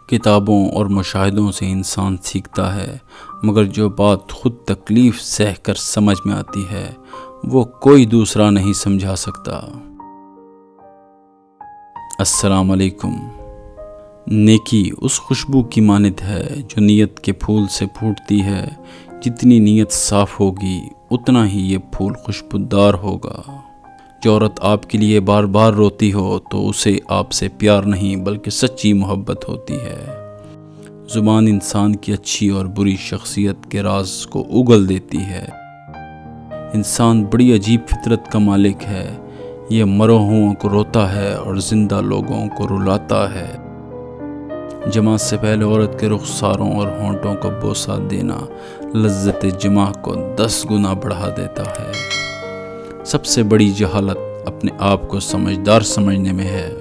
کتابوں اور مشاہدوں سے انسان سیکھتا ہے، مگر جو بات خود تکلیف سہ کر سمجھ میں آتی ہے وہ کوئی دوسرا نہیں سمجھا سکتا۔ السلام علیکم۔ نیکی اس خوشبو کی مانند ہے جو نیت کے پھول سے پھوٹتی ہے۔ جتنی نیت صاف ہوگی اتنا ہی یہ پھول خوشبودار ہوگا۔ جو عورت آپ کے لیے بار بار روتی ہو تو اسے آپ سے پیار نہیں بلکہ سچی محبت ہوتی ہے۔ زبان انسان کی اچھی اور بری شخصیت کے راز کو اگل دیتی ہے۔ انسان بڑی عجیب فطرت کا مالک ہے۔ یہ مرے ہوں کو روتا ہے اور زندہ لوگوں کو رلاتا ہے۔ جماعت سے پہلے عورت کے رخساروں اور ہونٹوں کو بوسہ دینا لذت جماع کو 10 گنا بڑھا دیتا ہے۔ سب سے بڑی جہالت اپنے آپ کو سمجھدار سمجھنے میں ہے۔